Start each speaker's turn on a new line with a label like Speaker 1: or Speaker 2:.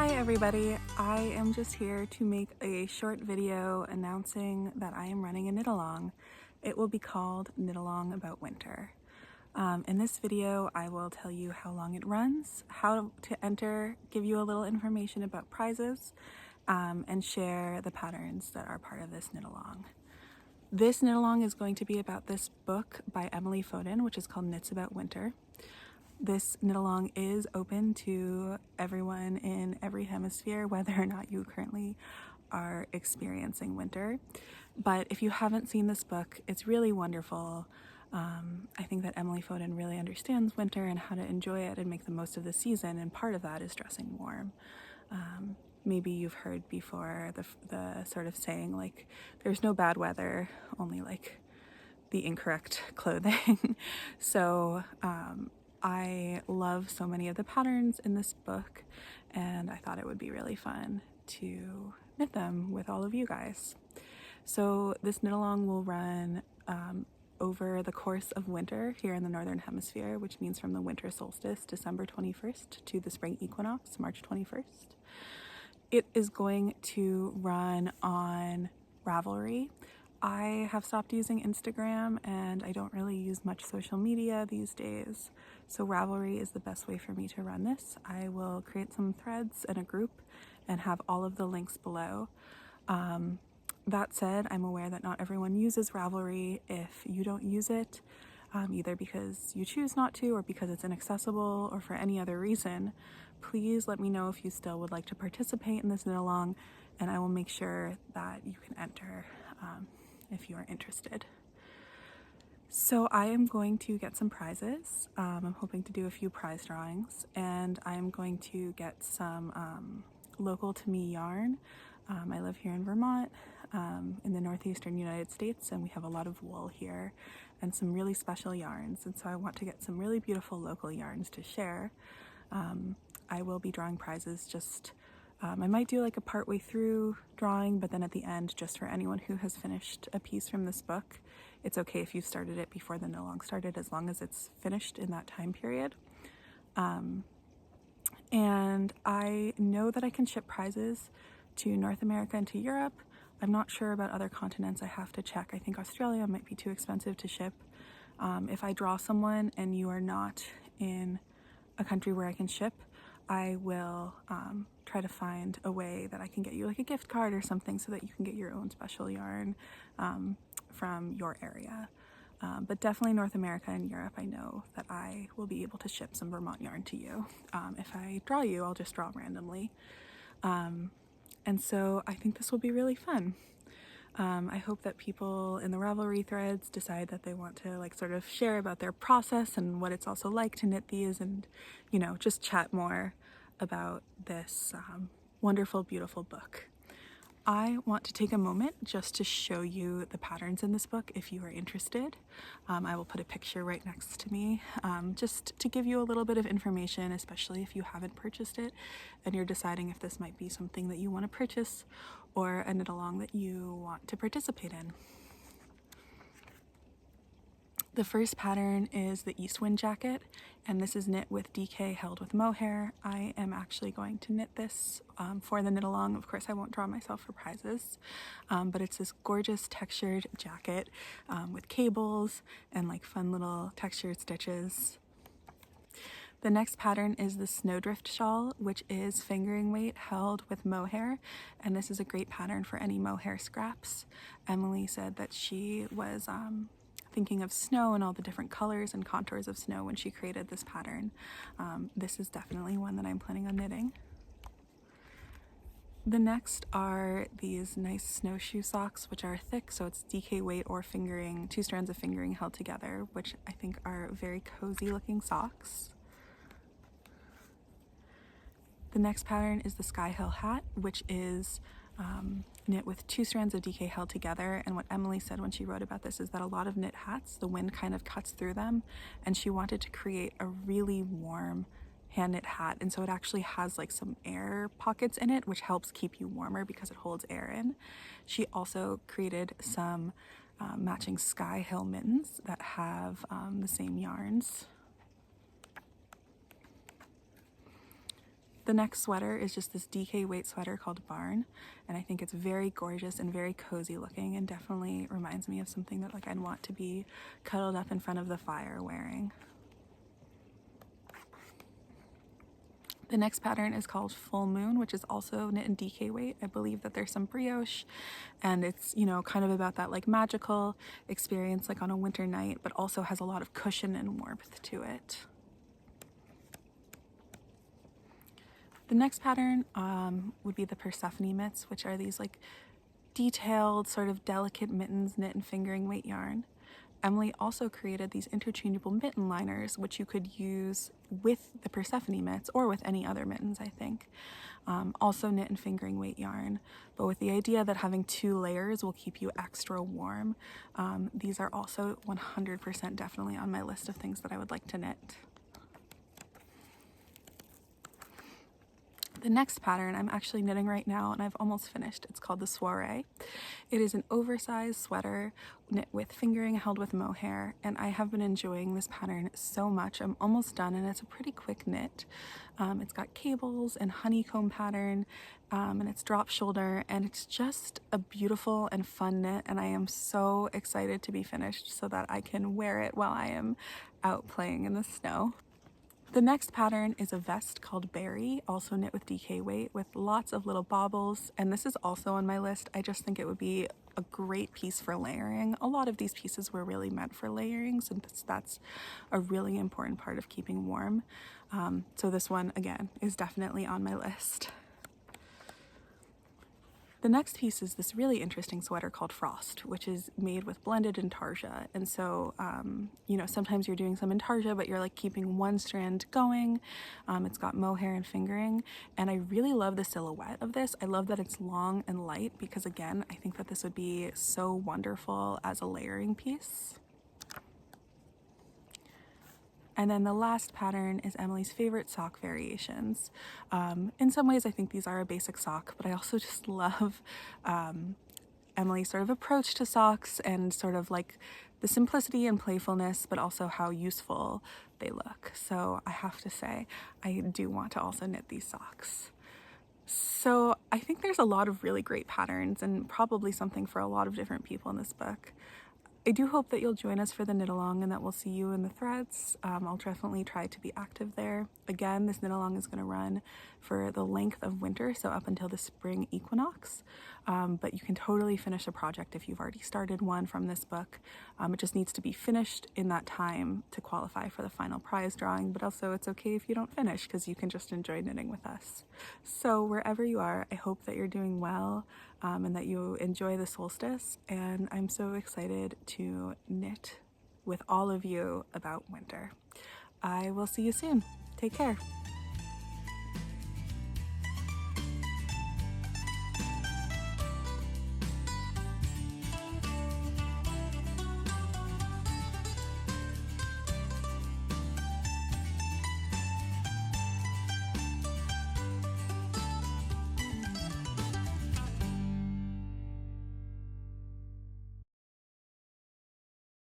Speaker 1: Hi everybody, I am just here to make a short video announcing that I am running a knit-along. It will be called Knitalong About Winter. In this video I will tell you how long it runs, how to enter, give you a little information about prizes, and share the patterns that are part of this knit-along. This knit-along is going to be about this book by Emily Foden, which is called Knits About Winter. This knit-along is open to everyone in every hemisphere, whether or not you currently are experiencing winter. But if you haven't seen this book, it's really wonderful. I think that Emily Foden really understands winter and how to enjoy it and make the most of the season, and part of that is dressing warm. Maybe you've heard before the sort of saying like, there's no bad weather, only like the incorrect clothing. So I love so many of the patterns in this book, and I thought it would be really fun to knit them with all of you guys. So this knit-along will run over the course of winter here in the Northern Hemisphere, which means from the winter solstice, December 21st, to the spring equinox, March 21st. It is going to run on Ravelry. I have stopped using Instagram and I don't really use much social media these days, so Ravelry is the best way for me to run this. I will create some threads and a group and have all of the links below. That said, I'm aware that not everyone uses Ravelry. If you don't use it, either because you choose not to or because it's inaccessible or for any other reason, please let me know if you still would like to participate in this knit-along, and I will make sure that you can enter if you are interested. So I am going to get some prizes. I'm hoping to do a few prize drawings, and I am going to get some local to me yarn. I live here in Vermont, in the northeastern United States, and we have a lot of wool here and some really special yarns, and so I want to get some really beautiful local yarns to share. I will be drawing prizes just I might do like a partway through drawing, but then at the end, just for anyone who has finished a piece from this book. It's okay if you started it before the knit-along started, as long as it's finished in that time period. And I know that I can ship prizes to North America and to Europe. I'm not sure about other continents. I have to check. I think Australia might be too expensive to ship. If I draw someone and you are not in a country where I can ship, I will try to find a way that I can get you like a gift card or something so that you can get your own special yarn from your area. But definitely North America and Europe, I know that I will be able to ship some Vermont yarn to you. If I draw you, I'll just draw randomly. And so I think this will be really fun. I hope that people in the Ravelry threads decide that they want to like sort of share about their process and what it's also like to knit these, and you know, just chat more about this wonderful, beautiful book. I want to take a moment just to show you the patterns in this book if you are interested. I will put a picture right next to me just to give you a little bit of information, especially if you haven't purchased it and you're deciding if this might be something that you want to purchase or a knit-along that you want to participate in. The first pattern is the East Wind jacket, and this is knit with DK held with mohair. I am actually going to knit this for the knit-along. Of course, I won't draw myself for prizes, but it's this gorgeous textured jacket with cables and like fun little textured stitches. The next pattern is the Snowdrift shawl, which is fingering weight held with mohair, and this is a great pattern for any mohair scraps. Emily said that she was thinking of snow and all the different colors and contours of snow when she created this pattern. This is definitely one that I'm planning on knitting. The next are these nice snowshoe socks, which are thick, so it's DK weight or fingering, 2 strands of fingering held together, which I think are very cozy looking socks. The next pattern is the Sky Hill hat, which is knit with 2 strands of DK held together, and what Emily said when she wrote about this is that a lot of knit hats, the wind kind of cuts through them, and she wanted to create a really warm hand knit hat, and so it actually has like some air pockets in it, which helps keep you warmer because it holds air in. She also created some matching Sky Hill mittens that have the same yarns. The next sweater is just this DK weight sweater called Barn, and I think it's very gorgeous and very cozy looking, and definitely reminds me of something that like I'd want to be cuddled up in front of the fire wearing. The next pattern is called Full Moon, which is also knit in DK weight. I believe that there's some brioche, and it's, you know, kind of about that like magical experience like on a winter night, but also has a lot of cushion and warmth to it. The next pattern would be the Persephone mitts, which are these like detailed sort of delicate mittens knit in fingering weight yarn. Emily also created these interchangeable mitten liners, which you could use with the Persephone mitts or with any other mittens, I think. Also knit in fingering weight yarn, but with the idea that having 2 layers will keep you extra warm. These are also 100% definitely on my list of things that I would like to knit. The next pattern I'm actually knitting right now, and I've almost finished. It's called the Soiree. It is an oversized sweater knit with fingering held with mohair, and I have been enjoying this pattern so much. I'm almost done, and it's a pretty quick knit. It's got cables and honeycomb pattern, and it's drop shoulder, and it's just a beautiful and fun knit, and I am so excited to be finished so that I can wear it while I am out playing in the snow. The next pattern is a vest called Berry, also knit with DK weight with lots of little baubles, and this is also on my list. I just think it would be a great piece for layering. A lot of these pieces were really meant for layering, since that's a really important part of keeping warm. So this one, again, is definitely on my list. The next piece is this really interesting sweater called Frost, which is made with blended intarsia. And so, you know, sometimes you're doing some intarsia, but you're like keeping one strand going. It's got mohair and fingering, and I really love the silhouette of this. I love that it's long and light because, again, I think that this would be so wonderful as a layering piece. And then the last pattern is Emily's favorite sock variations. In some ways, I think these are a basic sock, but I also just love Emily's sort of approach to socks and sort of like the simplicity and playfulness, but also how useful they look. So I have to say, I do want to also knit these socks. So I think there's a lot of really great patterns and probably something for a lot of different people in this book. I do hope that you'll join us for the knit along and that we'll see you in the threads. I'll definitely try to be active there. Again, this knit along is going to run for the length of winter, so up until the spring equinox. But you can totally finish a project if you've already started one from this book. It just needs to be finished in that time to qualify for the final prize drawing, but also it's okay if you don't finish because you can just enjoy knitting with us. So wherever you are, I hope that you're doing well and that you enjoy the solstice, and I'm so excited to knit with all of you about winter. I will see you soon. Take care.